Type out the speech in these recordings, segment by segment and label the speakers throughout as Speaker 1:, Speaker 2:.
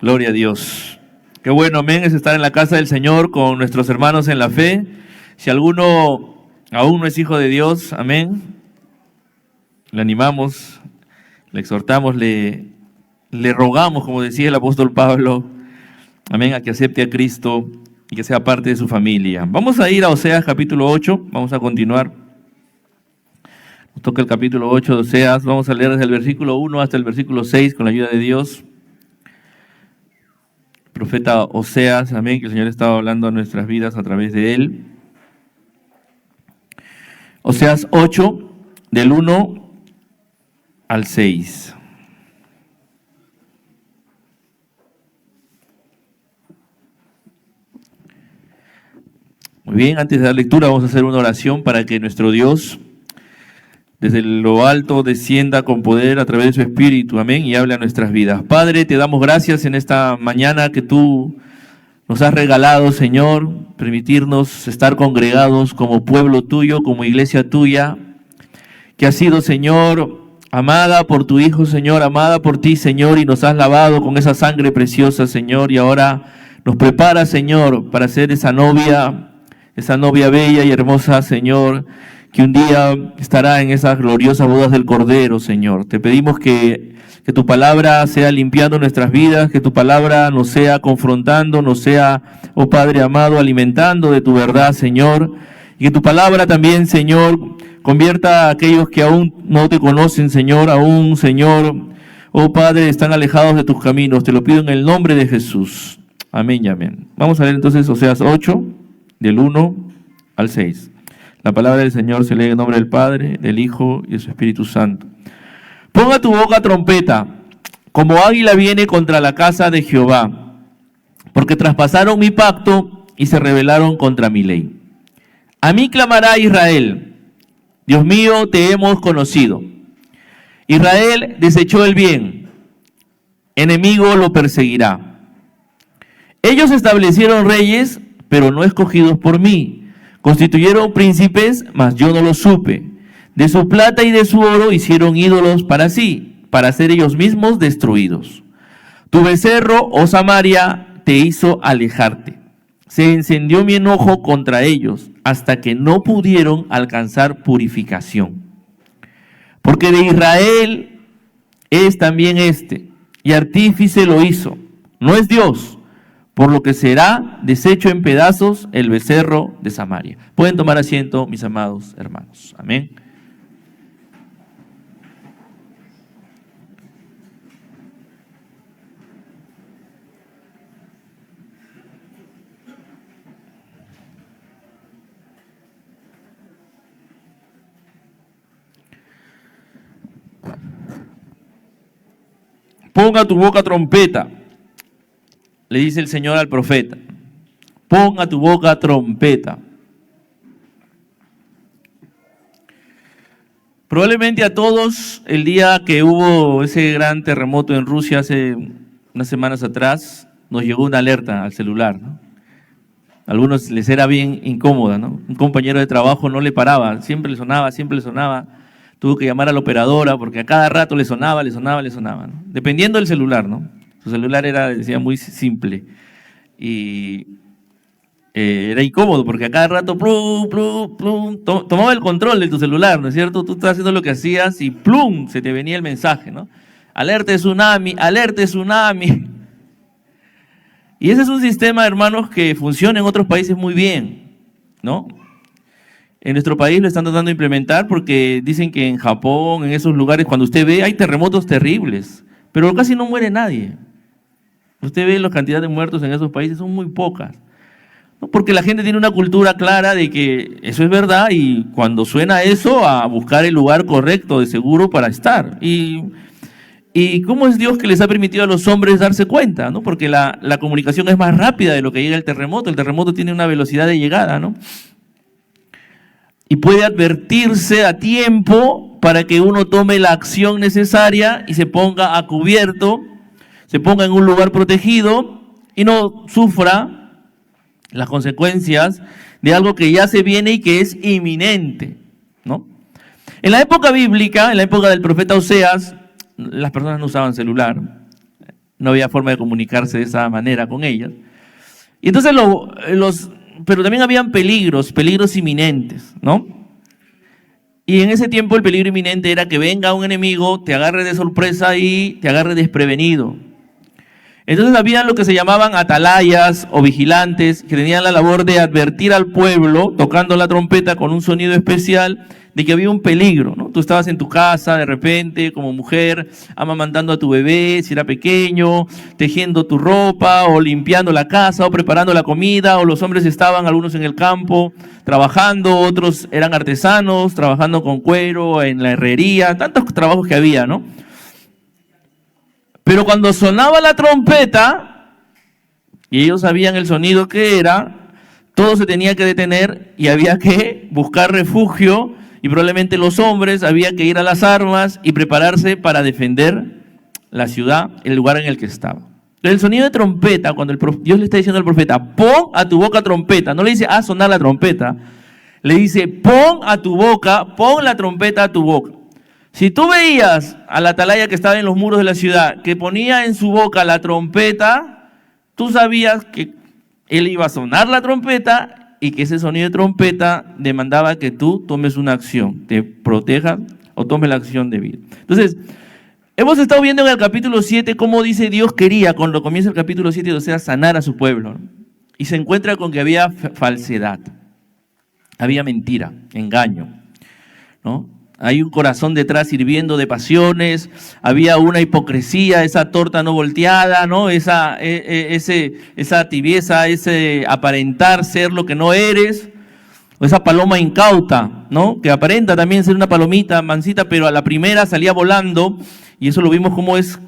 Speaker 1: Gloria a Dios. Qué bueno, amén, es estar en la casa del Señor con nuestros hermanos en la fe. Si alguno aún no es hijo de Dios, amén, le animamos, le exhortamos, le rogamos, como decía el apóstol Pablo, amén, a que acepte a Cristo y que sea parte de su familia. Vamos a ir a Oseas capítulo 8, vamos a continuar. Nos toca el capítulo 8 de Oseas, vamos a leer desde el versículo 1 hasta el versículo 6 con la ayuda de Dios. Profeta Oseas, amén, que el Señor estaba hablando a nuestras vidas a través de él. Oseas 8, del 1 al 6. Muy bien, antes de dar lectura vamos a hacer una oración para que nuestro Dios desde lo alto descienda con poder a través de su Espíritu, amén, y hable a nuestras vidas. Padre, te damos gracias en esta mañana que tú nos has regalado, Señor, permitirnos estar congregados como pueblo tuyo, como iglesia tuya, que ha sido, Señor, amada por tu Hijo, Señor, amada por ti, Señor, y nos has lavado con esa sangre preciosa, Señor, y ahora nos prepara, Señor, para ser esa novia bella y hermosa, Señor, que un día estará en esas gloriosas bodas del Cordero, Señor. Te pedimos que tu palabra sea limpiando nuestras vidas, que tu palabra nos sea confrontando, nos sea, oh Padre amado, alimentando de tu verdad, Señor. Y que tu palabra también, Señor, convierta a aquellos que aún no te conocen, Señor, aún, Señor, oh Padre, están alejados de tus caminos. Te lo pido en el nombre de Jesús. Amén y amén. Vamos a leer entonces Oseas 8, del 1 al 6. La palabra del Señor se lee en nombre del Padre, del Hijo y de su Espíritu Santo. Ponga tu boca trompeta, como águila viene contra la casa de Jehová, porque traspasaron mi pacto y se rebelaron contra mi ley. A mí clamará Israel, Dios mío, te hemos conocido. Israel desechó el bien, enemigo lo perseguirá. Ellos establecieron reyes, pero no escogidos por mí. Constituyeron príncipes, mas yo no lo supe. De su plata y de su oro hicieron ídolos para sí, para ser ellos mismos destruidos. Tu becerro, oh Samaria, te hizo alejarte. Se encendió mi enojo contra ellos, hasta que no pudieron alcanzar purificación. Porque de Israel es también y artífice lo hizo. No es Dios, por lo que será deshecho en pedazos el becerro de Samaria. Pueden tomar asiento, mis amados hermanos. Amén. Ponga tu boca trompeta, le dice el Señor al profeta. Ponga tu boca trompeta. Probablemente a todos, el día que hubo ese gran terremoto en Rusia hace unas semanas atrás, nos llegó una alerta al celular, ¿no? A algunos les era bien incómoda, ¿no? Un compañero de trabajo no le paraba, siempre le sonaba. Tuvo que llamar a la operadora porque a cada rato le sonaba, ¿no? Dependiendo del celular, ¿no? Su celular decía, muy simple y era incómodo porque a cada rato tomaba el control de tu celular, ¿no es cierto? Tú estás haciendo lo que hacías y plum, se te venía el mensaje, ¿no? Alerta de tsunami, alerta de tsunami. Y ese es un sistema, hermanos, que funciona en otros países muy bien, ¿no? En nuestro país lo están tratando de implementar porque dicen que en Japón, en esos lugares, cuando usted ve, hay terremotos terribles, pero casi no muere nadie. Usted ve la cantidad de muertos en esos países, son muy pocas. ¿No? Porque la gente tiene una cultura clara de que eso es verdad y cuando suena eso, a buscar el lugar correcto, de seguro para estar. ¿Y cómo es Dios que les ha permitido a los hombres darse cuenta? ¿No? Porque la comunicación es más rápida de lo que llega el terremoto. El terremoto tiene una velocidad de llegada, ¿no? Y puede advertirse a tiempo para que uno tome la acción necesaria y se ponga a cubierto, se ponga en un lugar protegido y no sufra las consecuencias de algo que ya se viene y que es inminente, ¿no? En la época bíblica, en la época del profeta Oseas, las personas no usaban celular, no había forma de comunicarse de esa manera con ellas. Y entonces pero también habían peligros inminentes, ¿no? Y en ese tiempo el peligro inminente era que venga un enemigo, te agarre de sorpresa y te agarre desprevenido. Entonces había lo que se llamaban atalayas o vigilantes que tenían la labor de advertir al pueblo, tocando la trompeta con un sonido especial, de que había un peligro, ¿no? Tú estabas en tu casa de repente como mujer, amamantando a tu bebé si era pequeño, tejiendo tu ropa o limpiando la casa o preparando la comida, o los hombres estaban algunos en el campo trabajando, otros eran artesanos trabajando con cuero en la herrería, tantos trabajos que había, ¿no? Pero cuando sonaba la trompeta, y ellos sabían el sonido que era, todo se tenía que detener y había que buscar refugio, y probablemente los hombres había que ir a las armas y prepararse para defender la ciudad, el lugar en el que estaba. El sonido de trompeta, cuando Dios le está diciendo al profeta, pon a tu boca trompeta, no le dice, haz sonar la trompeta, le dice, pon a tu boca, pon la trompeta a tu boca. Si tú veías a la atalaya que estaba en los muros de la ciudad, que ponía en su boca la trompeta, tú sabías que él iba a sonar la trompeta y que ese sonido de trompeta demandaba que tú tomes una acción, te protejas o tomes la acción debida. Entonces, hemos estado viendo en el capítulo 7 cómo dice Dios quería, cuando comienza el capítulo 7, o sea, sanar a su pueblo, ¿no? Y se encuentra con que había falsedad, había mentira, engaño, ¿no? Hay un corazón detrás hirviendo de pasiones, había una hipocresía, esa torta no volteada, ¿no? Esa tibieza, ese aparentar ser lo que no eres, o esa paloma incauta, ¿no? Que aparenta también ser una palomita mansita, pero a la primera salía volando, y eso lo vimos como es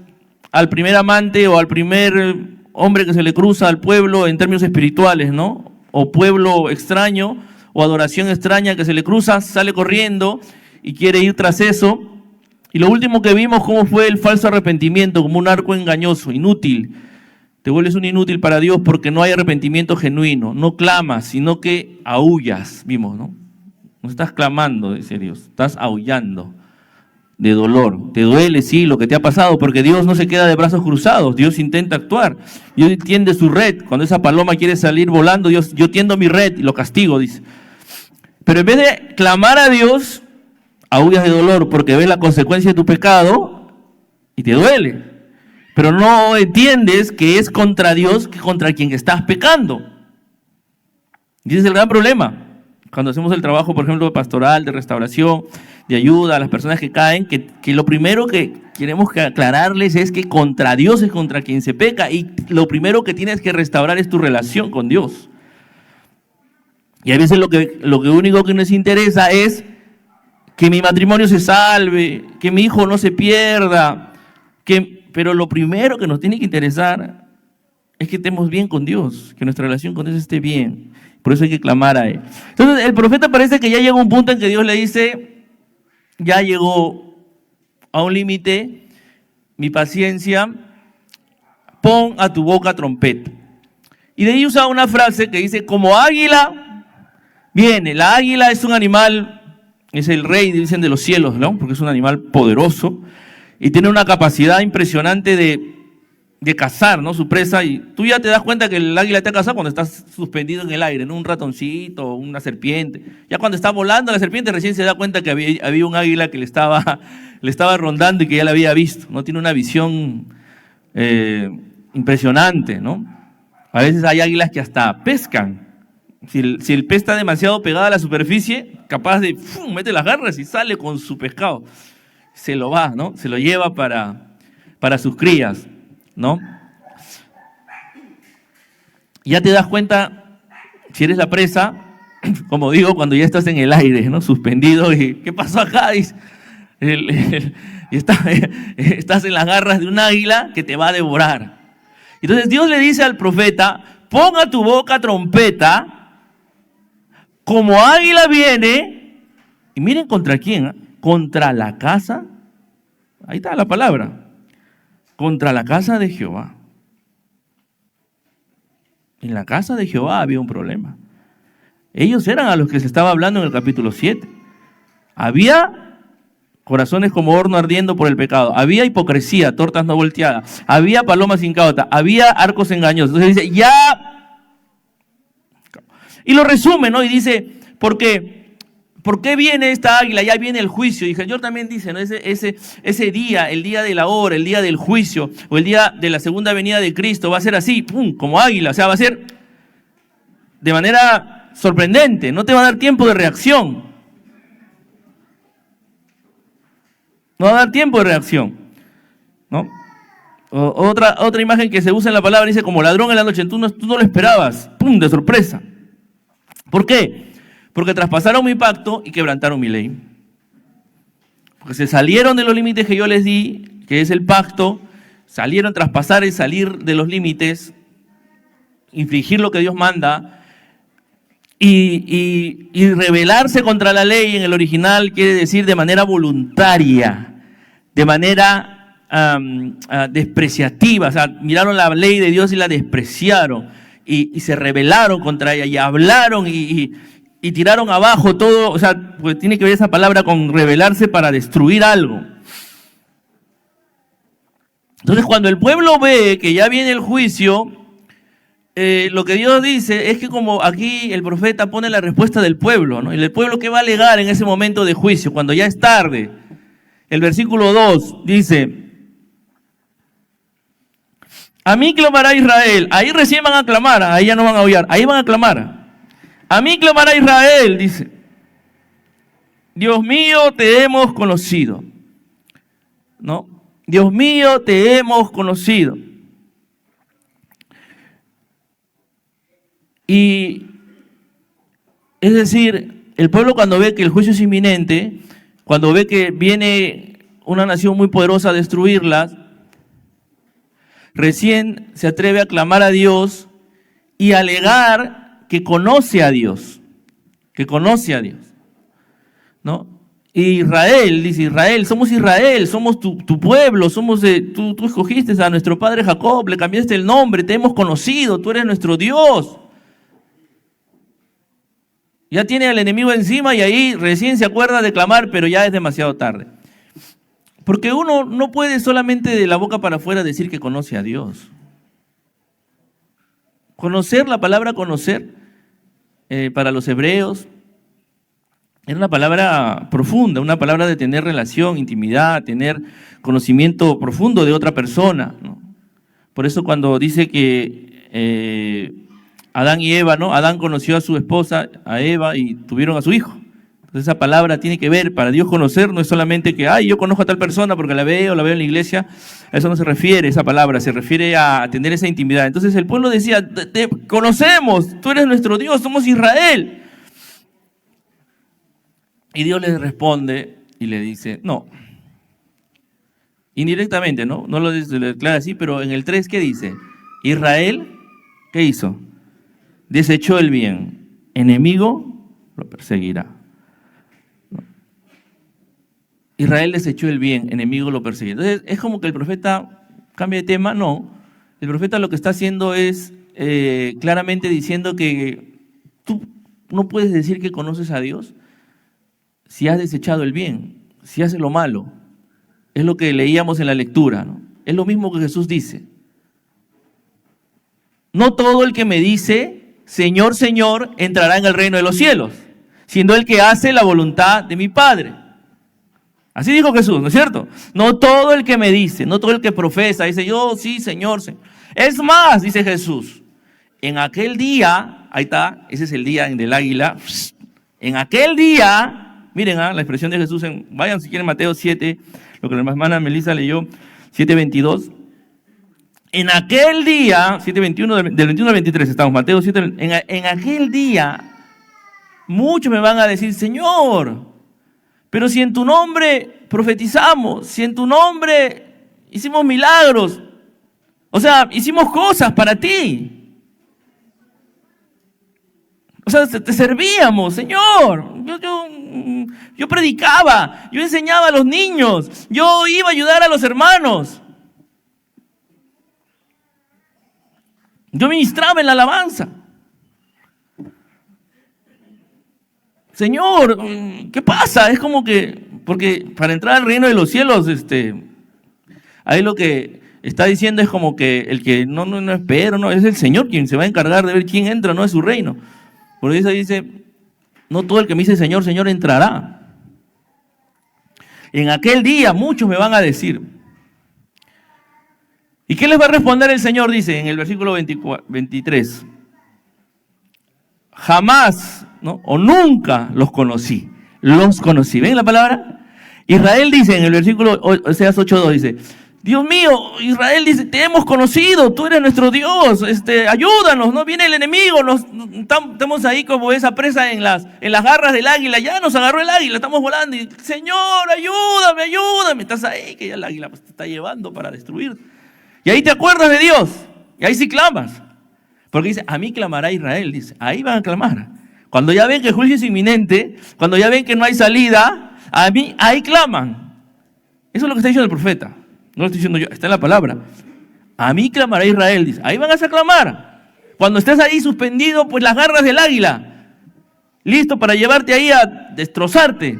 Speaker 1: al primer amante o al primer hombre que se le cruza al pueblo en términos espirituales, ¿no? O pueblo extraño, o adoración extraña que se le cruza, sale corriendo y quiere ir tras eso. Y lo último que vimos, cómo fue el falso arrepentimiento, como un arco engañoso, inútil. Te vuelves un inútil para Dios porque no hay arrepentimiento genuino. No clamas, sino que aullas, vimos, ¿no? No estás clamando, dice Dios, estás aullando de dolor. Te duele, sí, lo que te ha pasado, porque Dios no se queda de brazos cruzados. Dios intenta actuar. Dios tiende su red. Cuando esa paloma quiere salir volando, Dios, yo tiendo mi red y lo castigo, dice. Pero en vez de clamar a Dios, aullas de dolor porque ves la consecuencia de tu pecado y te duele. Pero no entiendes que es contra Dios que contra quien estás pecando. Y ese es el gran problema. Cuando hacemos el trabajo, por ejemplo, pastoral, de restauración, de ayuda a las personas que caen, que lo primero que queremos aclararles es que contra Dios es contra quien se peca, y lo primero que tienes que restaurar es tu relación con Dios. Y a veces lo único que nos interesa es que mi matrimonio se salve, que mi hijo no se pierda, pero lo primero que nos tiene que interesar es que estemos bien con Dios, que nuestra relación con Dios esté bien. Por eso hay que clamar a Él. Entonces el profeta parece que ya llegó a un punto en que Dios le dice, ya llegó a un límite, mi paciencia, pon a tu boca trompeta. Y de ahí usa una frase que dice, como águila viene. La águila es un animal, es el rey, dicen, de los cielos, ¿no? Porque es un animal poderoso y tiene una capacidad impresionante de cazar, ¿no? Su presa. Y tú ya te das cuenta que el águila te ha cazado cuando estás suspendido en el aire, ¿no? Un ratoncito, una serpiente. Ya cuando está volando la serpiente recién se da cuenta que había un águila que le estaba rondando y que ya la había visto, ¿no? Tiene una visión impresionante, ¿no? A veces hay águilas que hasta pescan. Si el pez está demasiado pegado a la superficie, capaz de mete las garras y sale con su pescado. Se lo va, ¿no? Se lo lleva para sus crías, ¿no? Ya te das cuenta, si eres la presa, como digo, cuando ya estás en el aire, ¿no? Suspendido, y ¿qué pasó acá? Dice, y estás en las garras de un águila que te va a devorar. Entonces Dios le dice al profeta, pon a tu boca trompeta, como águila viene, y miren contra quién, ¿eh? Contra la casa, ahí está la palabra, contra la casa de Jehová. En la casa de Jehová había un problema. Ellos eran a los que se estaba hablando en el capítulo 7. Había corazones como horno ardiendo por el pecado. Había hipocresía, tortas no volteadas. Había palomas incautas. Había arcos engañosos. Entonces dice, ya. Y lo resume, ¿no? Y dice, ¿por qué viene esta águila? Ya viene el juicio. Y el Señor también dice, ¿no? Ese día, el día de la hora, el día del juicio, o el día de la segunda venida de Cristo, va a ser así, ¡pum!, como águila. O sea, va a ser de manera sorprendente. No te va a dar tiempo de reacción. No va a dar tiempo de reacción, ¿no? Otra imagen que se usa en la palabra dice, como ladrón en la noche, tú no lo esperabas, ¡pum!, de sorpresa. ¿Por qué? Porque traspasaron mi pacto y quebrantaron mi ley. Porque se salieron de los límites que yo les di, que es el pacto, salieron, traspasar y salir de los límites, infringir lo que Dios manda, y rebelarse contra la ley en el original quiere decir de manera voluntaria, de manera despreciativa. O sea, miraron la ley de Dios y la despreciaron y se rebelaron contra ella y hablaron y tiraron abajo todo. O sea, pues tiene que ver esa palabra con rebelarse para destruir algo. Entonces, cuando el pueblo ve que ya viene el juicio, lo que Dios dice es que, como aquí el profeta pone la respuesta del pueblo, ¿no? Y el pueblo, ¿qué va a alegar en ese momento de juicio, cuando ya es tarde? El versículo 2 dice, a mí clamará Israel. Ahí recién van a clamar, ahí ya no van a aullar, ahí van a clamar. A mí clamará Israel, dice, Dios mío, te hemos conocido, ¿no? Dios mío, te hemos conocido. Y es decir, el pueblo, cuando ve que el juicio es inminente, cuando ve que viene una nación muy poderosa a destruirlas, recién se atreve a clamar a Dios y alegar que conoce a Dios, ¿no? Y Israel, dice Israel, somos tu pueblo, tú escogiste a nuestro padre Jacob, le cambiaste el nombre, te hemos conocido, tú eres nuestro Dios. Ya tiene al enemigo encima y ahí recién se acuerda de clamar, pero ya es demasiado tarde. Porque uno no puede solamente de la boca para afuera decir que conoce a Dios. Conocer, la palabra conocer, para los hebreos, era una palabra profunda, una palabra de tener relación, intimidad, tener conocimiento profundo de otra persona, ¿no? Por eso cuando dice que Adán y Eva, ¿no? Adán conoció a su esposa, a Eva, y tuvieron a su hijo. Entonces esa palabra tiene que ver, para Dios conocer no es solamente que, yo conozco a tal persona porque la veo en la iglesia. A eso no se refiere esa palabra, se refiere a tener esa intimidad. Entonces el pueblo decía, te conocemos, tú eres nuestro Dios, somos Israel. Y Dios les responde y le dice, no. Indirectamente, ¿no? No lo declara así, pero en el 3, ¿qué dice? Israel, ¿qué hizo? Desechó el bien, enemigo lo perseguirá. Israel desechó el bien, enemigo lo perseguirá. Entonces, es como que el profeta cambia de tema. No, el profeta lo que está haciendo es claramente diciendo que tú no puedes decir que conoces a Dios si has desechado el bien, si haces lo malo. Es lo que leíamos en la lectura, ¿no? Es lo mismo que Jesús dice. No todo el que me dice Señor, Señor, entrará en el reino de los cielos, siendo el que hace la voluntad de mi Padre. Así dijo Jesús, ¿no es cierto? No todo el que me dice, no todo el que profesa, dice yo, sí, Señor, Señor. Es más, dice Jesús, en aquel día, ahí está, ese es el día del águila, en aquel día, miren la expresión de Jesús, vayan si quieren Mateo 7, lo que la hermana Melissa leyó, 7:22. En aquel día, 7:21, del 21 al 23 estamos, Mateo 7, en aquel día, muchos me van a decir, Señor, pero si en tu nombre profetizamos, si en tu nombre hicimos milagros, o sea, hicimos cosas para ti. O sea, te servíamos, Señor. Yo predicaba, yo enseñaba a los niños, yo iba a ayudar a los hermanos. Yo ministraba en la alabanza. Señor, ¿qué pasa? Es como que, porque para entrar al reino de los cielos, ahí lo que está diciendo es como que el que no espera, no, es el Señor quien se va a encargar de ver quién entra, no es su reino. Por eso dice, no todo el que me dice Señor, Señor entrará. En aquel día muchos me van a decir. ¿Y qué les va a responder el Señor? Dice en el versículo 23. Jamás, ¿no? O nunca los conocí. Los conocí. ¿Ven la palabra? Israel dice en el versículo Oseas 8:2, dice, Dios mío, Israel dice, te hemos conocido, tú eres nuestro Dios, ayúdanos, no viene el enemigo, estamos ahí como esa presa en las garras del águila, ya nos agarró el águila, estamos volando, y Señor, ayúdame, estás ahí, que ya el águila te está llevando para destruir. Y ahí te acuerdas de Dios, y ahí sí clamas, porque dice, a mí clamará Israel, dice, ahí van a clamar. Cuando ya ven que el juicio es inminente, cuando ya ven que no hay salida, a mí, ahí claman. Eso es lo que está diciendo el profeta. No lo estoy diciendo yo, está en la palabra. A mí clamará Israel, dice. Ahí van a clamar. Cuando estés ahí suspendido, pues las garras del águila, listo para llevarte ahí a destrozarte.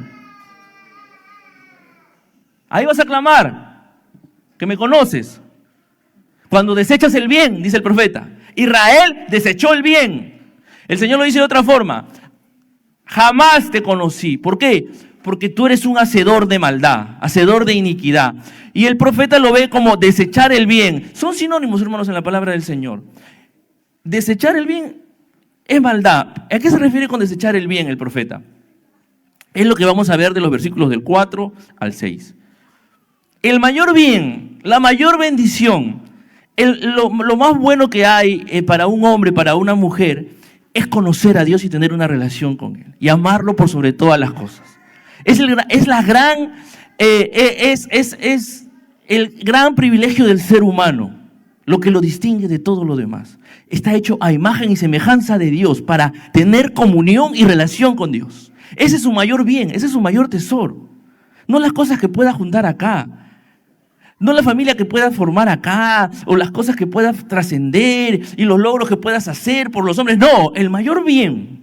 Speaker 1: Ahí vas a clamar, que me conoces. Cuando desechas el bien, dice el profeta. Israel desechó el bien. El Señor lo dice de otra forma. Jamás te conocí. ¿Por qué? Porque tú eres un hacedor de maldad, hacedor de iniquidad. Y el profeta lo ve como desechar el bien. Son sinónimos, hermanos, en la palabra del Señor. Desechar el bien es maldad. ¿A qué se refiere con desechar el bien el profeta? Es lo que vamos a ver de los versículos del 4 al 6. El mayor bien, la mayor bendición, lo más bueno que hay para un hombre, para una mujer, es conocer a Dios y tener una relación con Él. Y amarlo por sobre todas las cosas. Es el gran privilegio del ser humano, lo que lo distingue de todo lo demás. Está hecho a imagen y semejanza de Dios para tener comunión y relación con Dios. Ese es su mayor bien, ese es su mayor tesoro. No las cosas que pueda juntar acá, no la familia que puedas formar acá, o las cosas que puedas trascender y los logros que puedas hacer por los hombres. No, el mayor bien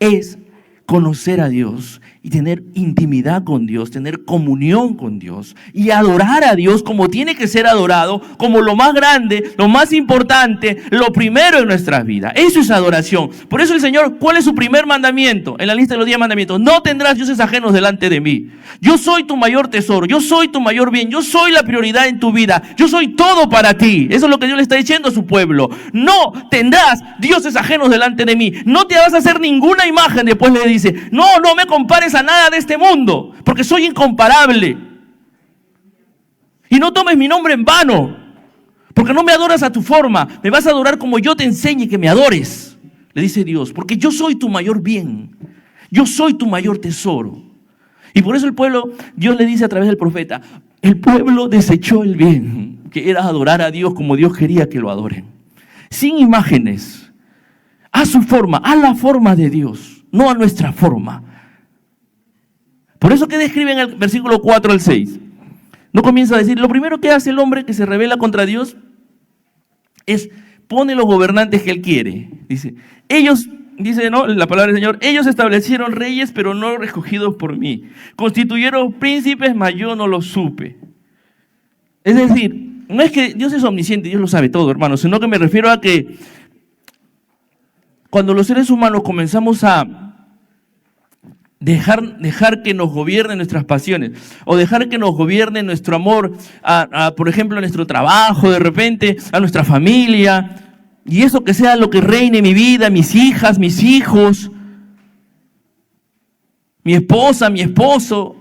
Speaker 1: es conocer a Dios y tener intimidad con Dios, tener comunión con Dios y adorar a Dios como tiene que ser adorado, como lo más grande, lo más importante, lo primero en nuestras vidas. Eso es adoración. Por eso el Señor, ¿cuál es su primer mandamiento en la lista de los 10 mandamientos? No tendrás dioses ajenos delante de mí. Yo soy tu mayor tesoro, yo soy tu mayor bien, yo soy la prioridad en tu vida, yo soy todo para ti. Eso es lo que Dios le está diciendo a su pueblo. No tendrás dioses ajenos delante de mí. No te vas a hacer ninguna imagen. Después le dice, no me compares a nada de este mundo, porque soy incomparable. Y no tomes mi nombre en vano, porque no me adoras a tu forma, me vas a adorar como yo te enseñe que me adores, le dice Dios, porque yo soy tu mayor bien, yo soy tu mayor tesoro. Y por eso el pueblo, Dios le dice a través del profeta, el pueblo desechó el bien, que era adorar a Dios como Dios quería que lo adoren, sin imágenes, a su forma, a la forma de Dios, no a nuestra forma. Por eso que describe en el versículo 4 al 6. No comienza a decir, lo primero que hace el hombre que se rebela contra Dios es pone los gobernantes que él quiere. Dice, ellos, dice no, la palabra del Señor, ellos establecieron reyes, pero no escogidos por mí. Constituyeron príncipes, mas yo no los supe. Es decir, no es que Dios es omnisciente, Dios lo sabe todo, hermanos, sino que me refiero a que cuando los seres humanos comenzamos a dejar que nos gobiernen nuestras pasiones, o dejar que nos gobierne nuestro amor, por ejemplo, a nuestro trabajo, de repente, a nuestra familia, y eso que sea lo que reine mi vida, mis hijas, mis hijos, mi esposa, mi esposo.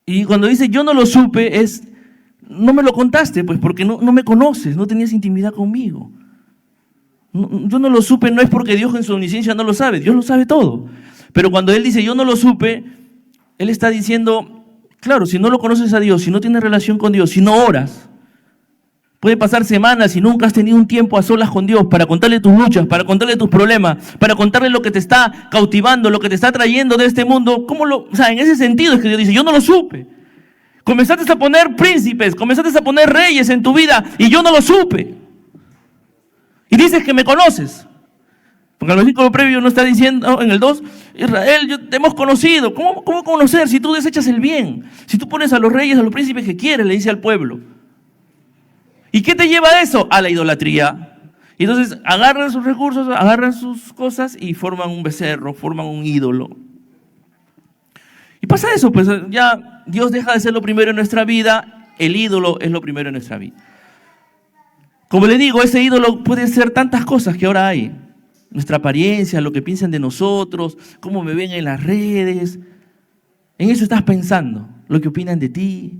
Speaker 1: Y cuando dice yo no lo supe, no me lo contaste, pues porque no me conoces, no tenías intimidad conmigo. Yo no lo supe, no es porque Dios en su omnisciencia no lo sabe, Dios lo sabe todo. Pero cuando Él dice yo no lo supe, Él está diciendo, claro, si no lo conoces a Dios, si no tienes relación con Dios, si no oras, puede pasar semanas y nunca has tenido un tiempo a solas con Dios para contarle tus luchas, para contarle tus problemas, para contarle lo que te está cautivando, lo que te está trayendo de este mundo. En ese sentido es que Dios dice, yo no lo supe. Comenzaste a poner príncipes, comenzaste a poner reyes en tu vida y yo no lo supe. Y dices que me conoces. Porque el versículo previo no está diciendo, en el 2, Israel, te hemos conocido. ¿Cómo conocer si tú desechas el bien? Si tú pones a los reyes, a los príncipes que quieres, le dice al pueblo. ¿Y qué te lleva a eso? A la idolatría. Y entonces agarran sus recursos, agarran sus cosas y forman un becerro, forman un ídolo. Y pasa eso, pues ya Dios deja de ser lo primero en nuestra vida, el ídolo es lo primero en nuestra vida. Como le digo, ese ídolo puede ser tantas cosas que ahora hay. Nuestra apariencia, lo que piensan de nosotros, cómo me ven en las redes. En eso estás pensando, lo que opinan de ti.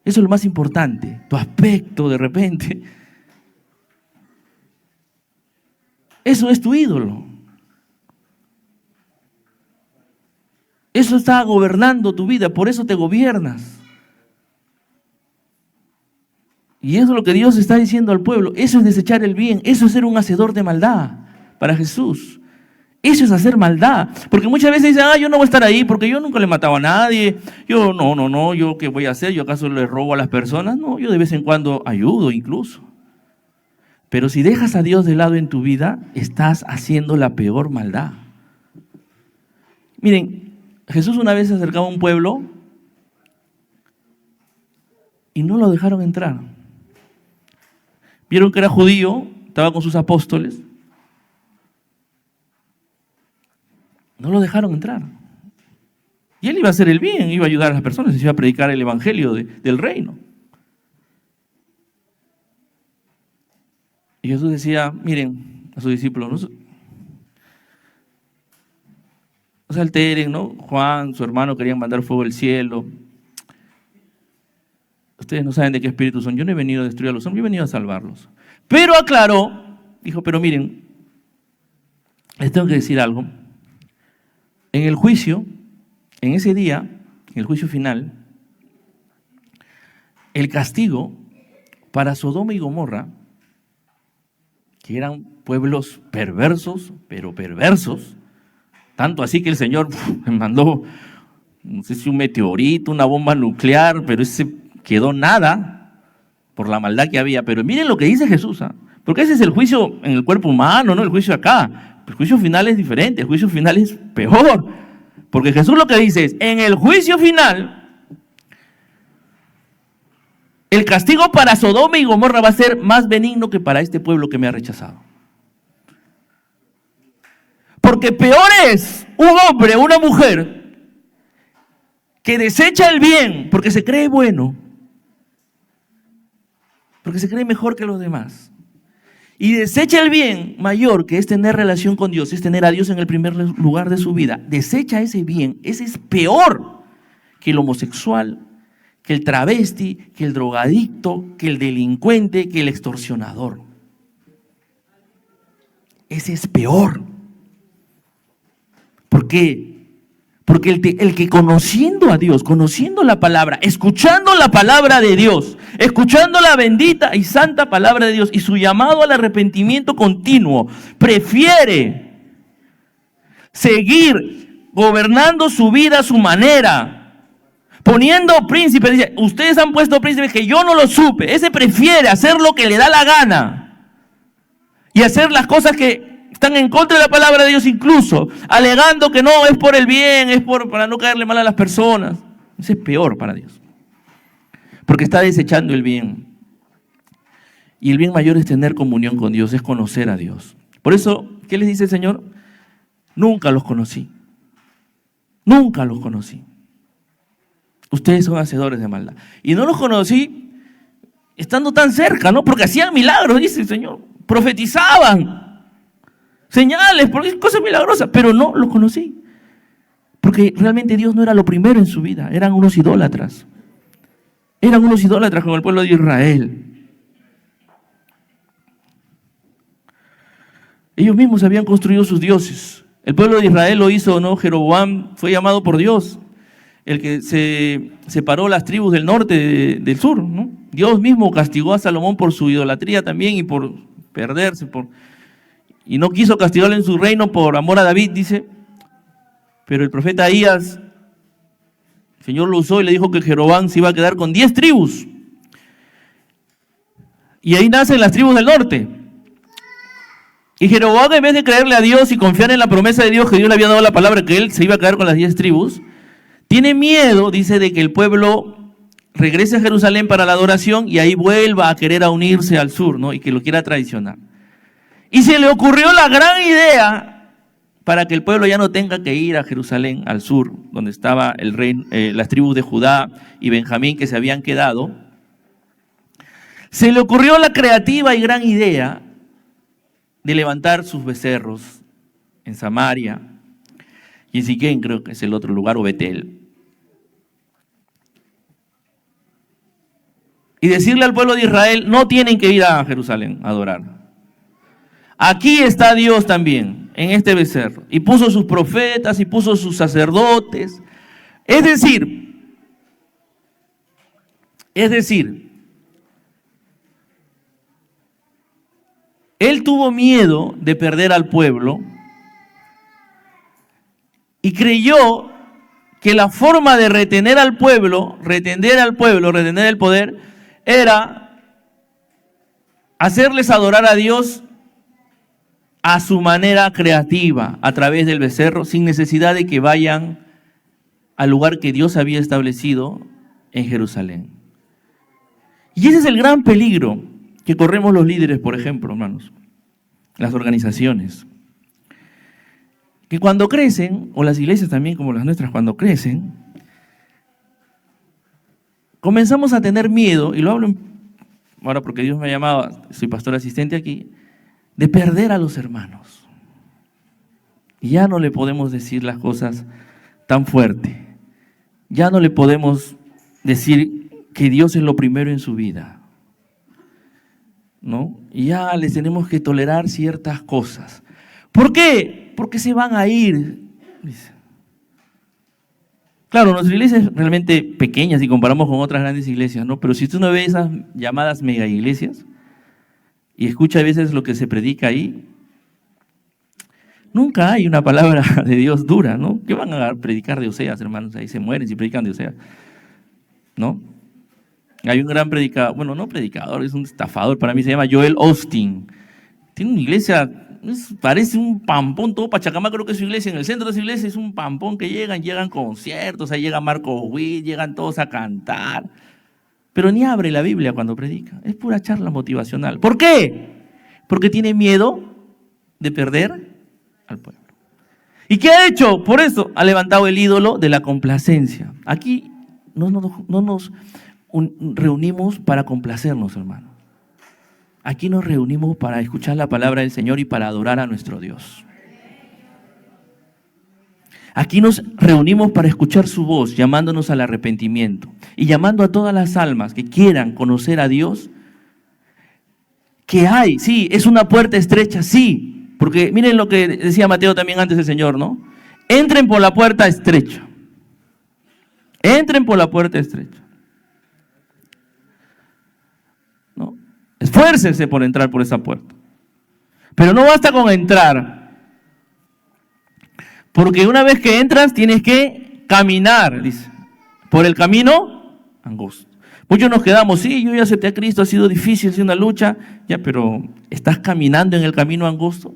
Speaker 1: Eso es lo más importante, tu aspecto de repente. Eso es tu ídolo. Eso está gobernando tu vida, por eso te gobiernas. Y eso es lo que Dios está diciendo al pueblo. Eso es desechar el bien, eso es ser un hacedor de maldad para Jesús. Eso es hacer maldad. Porque muchas veces dicen, yo no voy a estar ahí porque yo nunca le mataba a nadie. Yo no, yo qué voy a hacer, yo acaso le robo a las personas. No, yo de vez en cuando ayudo incluso. Pero si dejas a Dios de lado en tu vida, estás haciendo la peor maldad. Miren, Jesús una vez se acercaba a un pueblo y no lo dejaron entrar. Vieron que era judío, estaba con sus apóstoles. No lo dejaron entrar. Y él iba a hacer el bien, iba a ayudar a las personas, iba a predicar el evangelio del reino. Y Jesús decía, miren, a sus discípulos, no se alteren, ¿no? Juan, su hermano, querían mandar fuego del cielo. Ustedes no saben de qué espíritu son. Yo no he venido a destruir a los hombres, yo he venido a salvarlos. Pero aclaró, dijo, pero miren, les tengo que decir algo. En el juicio, en ese día, en el juicio final, el castigo para Sodoma y Gomorra, que eran pueblos perversos, pero perversos, tanto así que el Señor mandó, no sé si un meteorito, una bomba nuclear, pero ese quedó nada por la maldad que había. Pero miren lo que dice Jesús, porque ese es el juicio en el cuerpo humano, no el juicio acá. El juicio final es diferente, el juicio final es peor. Porque Jesús lo que dice es, en el juicio final, el castigo para Sodoma y Gomorra va a ser más benigno que para este pueblo que me ha rechazado. Porque peor es un hombre o una mujer que desecha el bien porque se cree bueno, porque se cree mejor que los demás. Y desecha el bien mayor, que es tener relación con Dios, es tener a Dios en el primer lugar de su vida. Desecha ese bien, ese es peor que el homosexual, que el travesti, que el drogadicto, que el delincuente, que el extorsionador. Ese es peor. ¿Por qué? Porque el que conociendo a Dios, conociendo la palabra, escuchando la palabra de Dios, escuchando la bendita y santa palabra de Dios y su llamado al arrepentimiento continuo, prefiere seguir gobernando su vida a su manera, poniendo príncipes. Dice, ustedes han puesto príncipes que yo no lo supe. Ese prefiere hacer lo que le da la gana y hacer las cosas que están en contra de la palabra de Dios, incluso alegando que no es por el bien, es para no caerle mal a las personas. Eso es peor para Dios, porque está desechando el bien. Y el bien mayor es tener comunión con Dios, es conocer a Dios. Por eso, ¿qué les dice el Señor? Nunca los conocí. Nunca los conocí. Ustedes son hacedores de maldad. Y no los conocí estando tan cerca, ¿no? Porque hacían milagros, dice el Señor. Profetizaban. Señales, porque cosas milagrosas, pero no los conocí. Porque realmente Dios no era lo primero en su vida, eran unos idólatras. Eran unos idólatras con el pueblo de Israel. Ellos mismos habían construido sus dioses. El pueblo de Israel lo hizo, ¿no? Jeroboam fue llamado por Dios, el que se separó las tribus del norte del sur, ¿no? Dios mismo castigó a Salomón por su idolatría también y por perderse, y no quiso castigarlo en su reino por amor a David, dice. Pero el profeta Ahías, el Señor lo usó y le dijo que Jeroboam se iba a quedar con 10 tribus. Y ahí nacen las tribus del norte. Y Jeroboam, en vez de creerle a Dios y confiar en la promesa de Dios, que Dios le había dado la palabra, que él se iba a quedar con las 10 tribus, tiene miedo, dice, de que el pueblo regrese a Jerusalén para la adoración y ahí vuelva a querer a unirse al sur, ¿no? Y que lo quiera traicionar. Y se le ocurrió la gran idea para que el pueblo ya no tenga que ir a Jerusalén, al sur, donde estaba el rey, las tribus de Judá y Benjamín que se habían quedado. Se le ocurrió la creativa y gran idea de levantar sus becerros en Samaria y en Siquén, creo que es el otro lugar, o Betel. Y decirle al pueblo de Israel, no tienen que ir a Jerusalén a adorar. Aquí está Dios también, en este becerro. Y puso sus profetas y puso sus sacerdotes. Es decir, él tuvo miedo de perder al pueblo y creyó que la forma de retener el poder, era hacerles adorar a Dios a su manera creativa, a través del becerro, sin necesidad de que vayan al lugar que Dios había establecido en Jerusalén. Y ese es el gran peligro que corremos los líderes, por ejemplo, hermanos, las organizaciones. Que cuando crecen, o las iglesias también como las nuestras cuando crecen, comenzamos a tener miedo, y lo hablo ahora porque Dios me ha llamado, soy pastor asistente aquí, de perder a los hermanos. Y ya no le podemos decir las cosas tan fuerte. Ya no le podemos decir que Dios es lo primero en su vida, ¿no? Y ya les tenemos que tolerar ciertas cosas. ¿Por qué? Porque se van a ir, dice. Claro, nuestra iglesia es realmente pequeña si comparamos con otras grandes iglesias, ¿no? Pero si tú no ves esas llamadas mega iglesias y escucha a veces lo que se predica ahí, nunca hay una palabra de Dios dura, ¿no? ¿Qué van a predicar de Oseas, hermanos? Ahí se mueren si predican de Oseas, ¿no? Hay un gran predicador, bueno, no predicador, es un estafador, para mí se llama Joel Osteen. Tiene una iglesia, parece un pampón, todo Pachacamac creo que es su iglesia, en el centro de su iglesia es un pampón que llegan conciertos, ahí llega Marco Witt, llegan todos a cantar, pero ni abre la Biblia cuando predica, es pura charla motivacional. ¿Por qué? Porque tiene miedo de perder al pueblo. ¿Y qué ha hecho? Por eso ha levantado el ídolo de la complacencia. Aquí no nos reunimos para complacernos, hermano. Aquí nos reunimos para escuchar la palabra del Señor y para adorar a nuestro Dios. Aquí nos reunimos para escuchar su voz, llamándonos al arrepentimiento y llamando a todas las almas que quieran conocer a Dios. Que hay, sí, es una puerta estrecha, sí, porque miren lo que decía Mateo también antes el Señor, ¿no? Entren por la puerta estrecha. Entren por la puerta estrecha. ¿No? Esfuércense por entrar por esa puerta. Pero no basta con entrar. Porque una vez que entras tienes que caminar, dice, por el camino angosto. Muchos nos quedamos, sí, yo ya acepté a Cristo, ha sido difícil, ha sido una lucha, ya, pero ¿estás caminando en el camino angosto?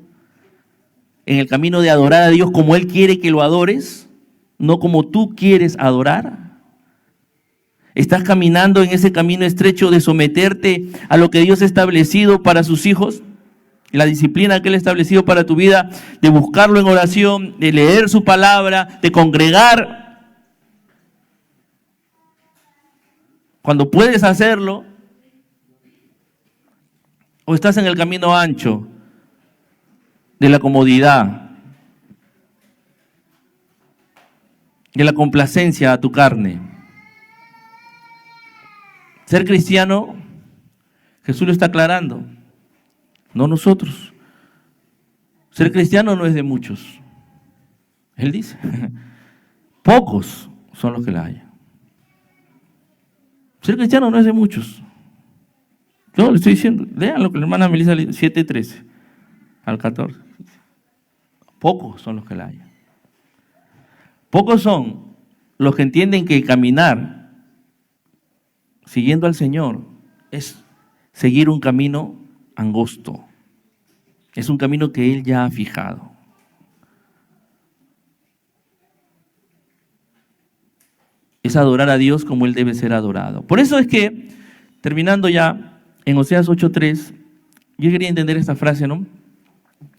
Speaker 1: ¿En el camino de adorar a Dios como Él quiere que lo adores? ¿No como tú quieres adorar? ¿Estás caminando en ese camino estrecho de someterte a lo que Dios ha establecido para sus hijos? La disciplina que Él ha establecido para tu vida, de buscarlo en oración, de leer su palabra, de congregar. Cuando puedes hacerlo, o estás en el camino ancho de la comodidad, de la complacencia a tu carne. Ser cristiano, Jesús lo está aclarando, no nosotros. Ser cristiano no es de muchos. Él dice, pocos son los que la hallan. Ser cristiano no es de muchos. Yo le estoy diciendo, lean lo que la hermana Melissa 7:13 al 14. Pocos son los que la hallan. Pocos son los que entienden que caminar siguiendo al Señor es seguir un camino angosto. Es un camino que Él ya ha fijado. Es adorar a Dios como Él debe ser adorado. Por eso es que, terminando ya, en Oseas 8:3, yo quería entender esta frase, ¿no?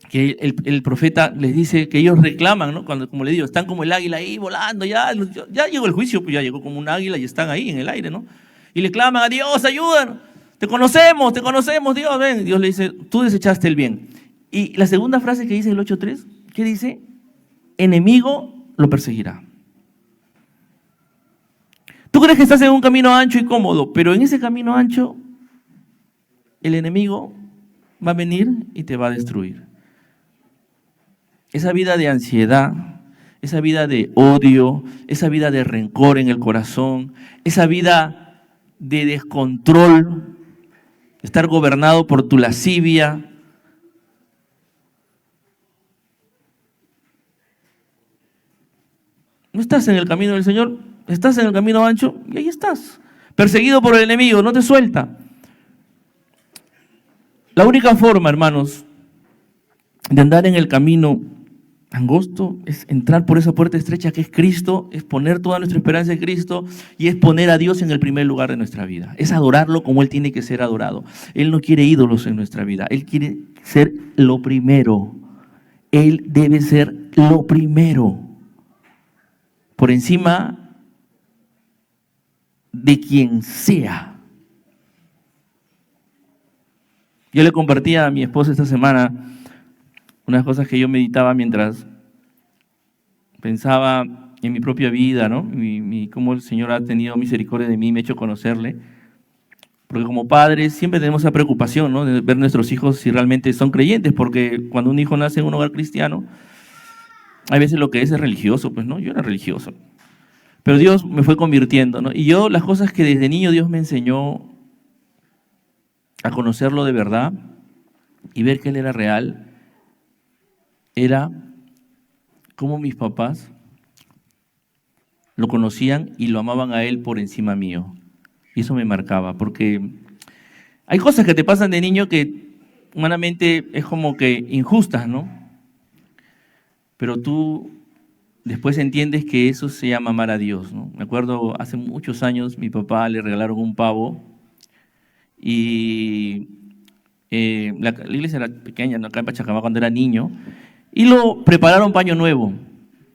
Speaker 1: Que el profeta les dice que ellos reclaman, ¿no? Cuando, como le digo, están como el águila ahí volando, ya llegó el juicio, pues ya llegó como un águila y están ahí en el aire, ¿no? Y le claman a Dios, ayúdanos, te conocemos, Dios, ven. Dios le dice, tú desechaste el bien. Y la segunda frase que dice el 8:3, ¿qué dice? Enemigo lo perseguirá. Tú crees que estás en un camino ancho y cómodo, pero en ese camino ancho, el enemigo va a venir y te va a destruir. Esa vida de ansiedad, esa vida de odio, esa vida de rencor en el corazón, esa vida de descontrol, estar gobernado por tu lascivia, no estás en el camino del Señor, estás en el camino ancho y ahí estás, perseguido por el enemigo, no te suelta. La única forma, hermanos, de andar en el camino angosto es entrar por esa puerta estrecha que es Cristo, es poner toda nuestra esperanza en Cristo y es poner a Dios en el primer lugar de nuestra vida. Es adorarlo como Él tiene que ser adorado. Él no quiere ídolos en nuestra vida, Él quiere ser lo primero. Él debe ser lo primero, por encima de quien sea. Yo le compartía a mi esposa esta semana unas cosas que yo meditaba mientras pensaba en mi propia vida, ¿no? Cómo el Señor ha tenido misericordia de mí, me ha hecho conocerle. Porque como padres siempre tenemos esa preocupación, ¿no? De ver nuestros hijos si realmente son creyentes, porque cuando un hijo nace en un hogar cristiano, hay veces lo que es religioso, pues, ¿no? Yo era religioso. Pero Dios me fue convirtiendo, ¿no? Y yo las cosas que desde niño Dios me enseñó a conocerlo de verdad y ver que Él era real, era cómo mis papás lo conocían y lo amaban a Él por encima mío. Y eso me marcaba, porque hay cosas que te pasan de niño que humanamente es como que injustas, ¿no? Pero tú después entiendes que eso se llama amar a Dios, ¿no? Me acuerdo hace muchos años mi papá le regalaron un pavo y la iglesia era pequeña, ¿no? Acá en Pachacamac cuando era niño, y lo prepararon paño nuevo.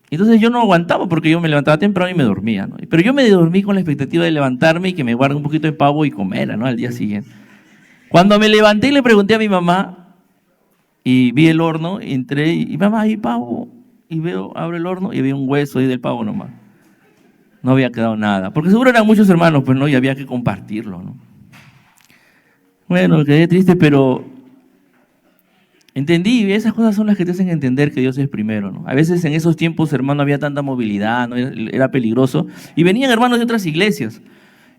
Speaker 1: Entonces yo no aguantaba porque yo me levantaba temprano y me dormía, ¿no? Pero yo me dormí con la expectativa de levantarme y que me guarde un poquito de pavo y comer, ¿no? Al día siguiente. Cuando me levanté y le pregunté a mi mamá y vi el horno, entré y mamá, ¿hay pavo? Y abro el horno y había un hueso ahí del pavo nomás. No había quedado nada, porque seguro eran muchos hermanos, pues no, y había que compartirlo, ¿no? Bueno, quedé triste, pero entendí, y esas cosas son las que te hacen entender que Dios es primero, ¿no? A veces en esos tiempos, hermano, había tanta movilidad, ¿no? Era peligroso, y venían hermanos de otras iglesias,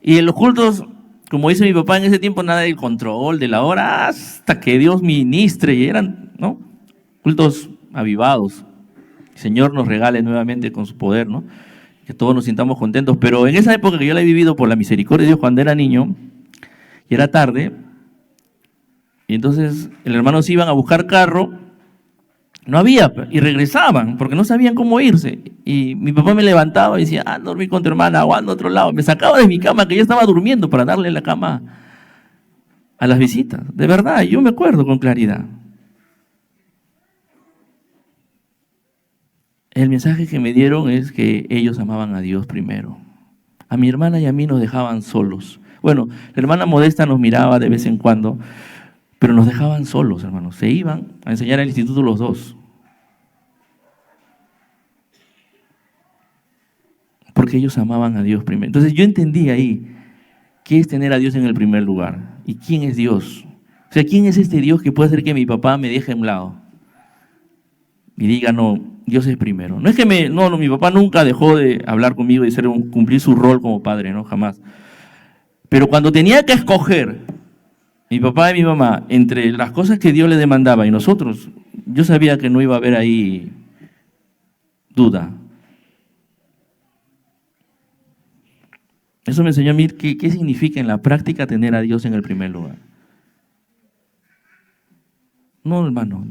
Speaker 1: y en los cultos, como dice mi papá en ese tiempo, nada del control, de la hora, hasta que Dios ministre, y eran, ¿no? Cultos avivados. El Señor nos regale nuevamente con su poder, ¿no? Que todos nos sintamos contentos, pero en esa época que yo la he vivido por la misericordia de Dios cuando era niño, y era tarde, y entonces el hermano se iban a buscar carro, no había, y regresaban, porque no sabían cómo irse. Y mi papá me levantaba y decía, anda a dormir con tu hermana, o anda a otro lado. Me sacaba de mi cama, que yo estaba durmiendo, para darle la cama a las visitas. De verdad, yo me acuerdo con claridad. El mensaje que me dieron es que ellos amaban a Dios primero. A mi hermana y a mí nos dejaban solos. Bueno, la hermana Modesta nos miraba de vez en cuando, pero nos dejaban solos, hermanos. Se iban a enseñar al instituto los dos. Porque ellos amaban a Dios primero. Entonces yo entendí ahí qué es tener a Dios en el primer lugar. ¿Y quién es Dios? O sea, ¿quién es este Dios que puede hacer que mi papá me deje a un lado? Y diga, no, Dios es primero. No es que mi papá nunca dejó de hablar conmigo y cumplir su rol como padre, no, jamás. Pero cuando tenía que escoger mi papá y mi mamá entre las cosas que Dios le demandaba y nosotros, yo sabía que no iba a haber ahí duda. Eso me enseñó a mí qué significa en la práctica tener a Dios en el primer lugar. No, hermano.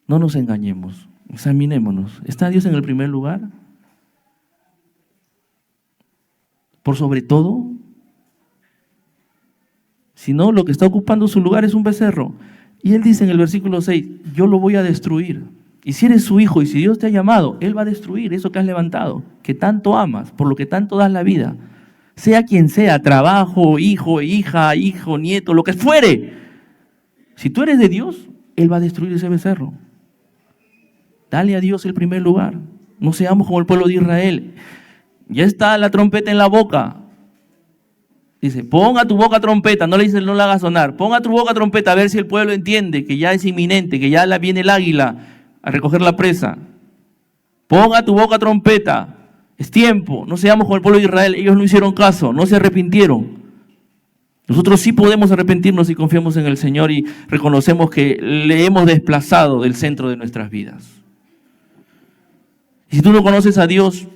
Speaker 1: No nos engañemos. Examinémonos. ¿Está Dios en el primer lugar? ¿Por sobre todo? Si no, lo que está ocupando su lugar es un becerro. Y él dice en el versículo 6, yo lo voy a destruir. Y si eres su hijo y si Dios te ha llamado, Él va a destruir eso que has levantado, que tanto amas, por lo que tanto das la vida. Sea quien sea, trabajo, hijo, hija, hijo, nieto, lo que fuere. Si tú eres de Dios, Él va a destruir ese becerro. Dale a Dios el primer lugar. No seamos como el pueblo de Israel. Ya está la trompeta en la boca. Dice, ponga tu boca trompeta, no le dice no la hagas sonar, ponga tu boca trompeta a ver si el pueblo entiende que ya es inminente, que ya viene el águila a recoger la presa. Ponga tu boca trompeta, es tiempo, no seamos como el pueblo de Israel, ellos no hicieron caso, no se arrepintieron. Nosotros sí podemos arrepentirnos si confiamos en el Señor y reconocemos que le hemos desplazado del centro de nuestras vidas. Y si tú no conoces a Dios,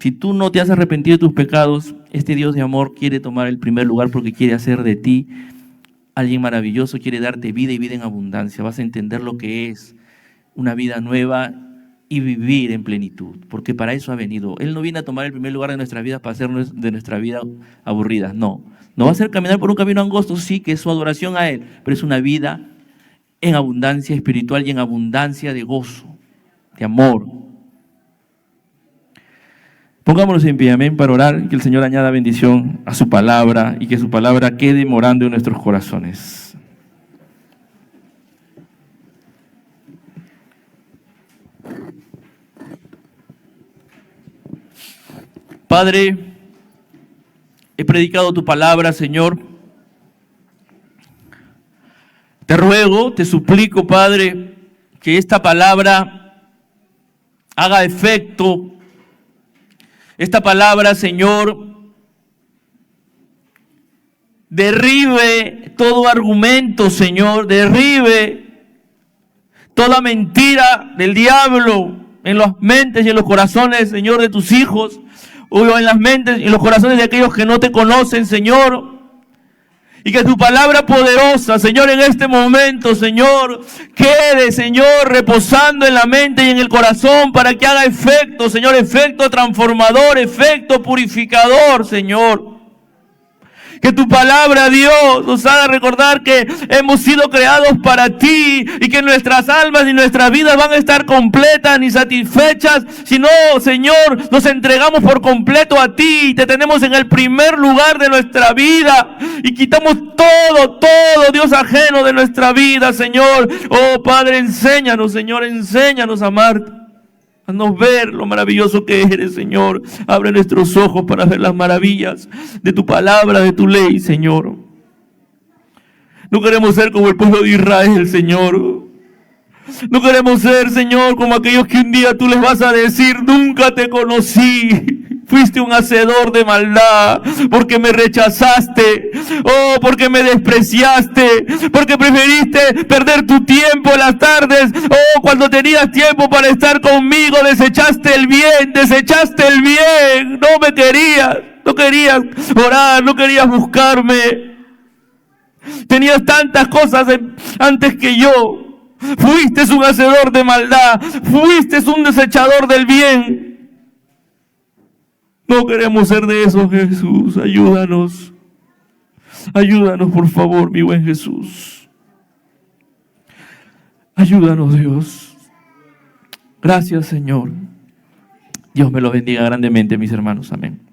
Speaker 1: si tú no te has arrepentido de tus pecados, este Dios de amor quiere tomar el primer lugar porque quiere hacer de ti alguien maravilloso, quiere darte vida y vida en abundancia. Vas a entender lo que es una vida nueva y vivir en plenitud, porque para eso ha venido. Él no viene a tomar el primer lugar de nuestras vidas para hacer de nuestra vida aburrida, no. No va a ser caminar por un camino angosto, sí, que es su adoración a Él, pero es una vida en abundancia espiritual y en abundancia de gozo, de amor. Pongámonos en pie, amén, para orar, que el Señor añada bendición a su palabra y que su palabra quede morando en nuestros corazones. Padre, he predicado tu palabra, Señor. Te ruego, te suplico, Padre, que esta palabra haga efecto. Esta palabra, Señor, derribe todo argumento, Señor, derribe toda mentira del diablo en las mentes y en los corazones, Señor, de tus hijos, o en las mentes y en los corazones de aquellos que no te conocen, Señor. Y que tu palabra poderosa, Señor, en este momento, Señor, quede, Señor, reposando en la mente y en el corazón para que haga efecto, Señor, efecto transformador, efecto purificador, Señor. Que tu palabra, Dios, nos haga recordar que hemos sido creados para ti y que nuestras almas y nuestras vidas van a estar completas y satisfechas. Si no, Señor, nos entregamos por completo a ti y te tenemos en el primer lugar de nuestra vida y quitamos todo, Dios ajeno de nuestra vida, Señor. Oh, Padre, enséñanos, Señor, enséñanos a amarte. Haznos ver lo maravilloso que eres, Señor. Abre nuestros ojos para ver las maravillas de tu palabra, de tu ley, Señor. No queremos ser como el pueblo de Israel, Señor. No queremos ser, Señor, como aquellos que un día tú les vas a decir, nunca te conocí. Fuiste un hacedor de maldad, porque me rechazaste, oh, porque me despreciaste, porque preferiste perder tu tiempo en las tardes, oh, cuando tenías tiempo para estar conmigo, desechaste el bien, no me querías, no querías orar, no querías buscarme, tenías tantas cosas antes que yo. Fuiste un hacedor de maldad, fuiste un desechador del bien. No queremos ser de eso, Jesús. Ayúdanos. Ayúdanos, por favor, mi buen Jesús. Ayúdanos, Dios. Gracias, Señor. Dios me lo bendiga grandemente, mis hermanos. Amén.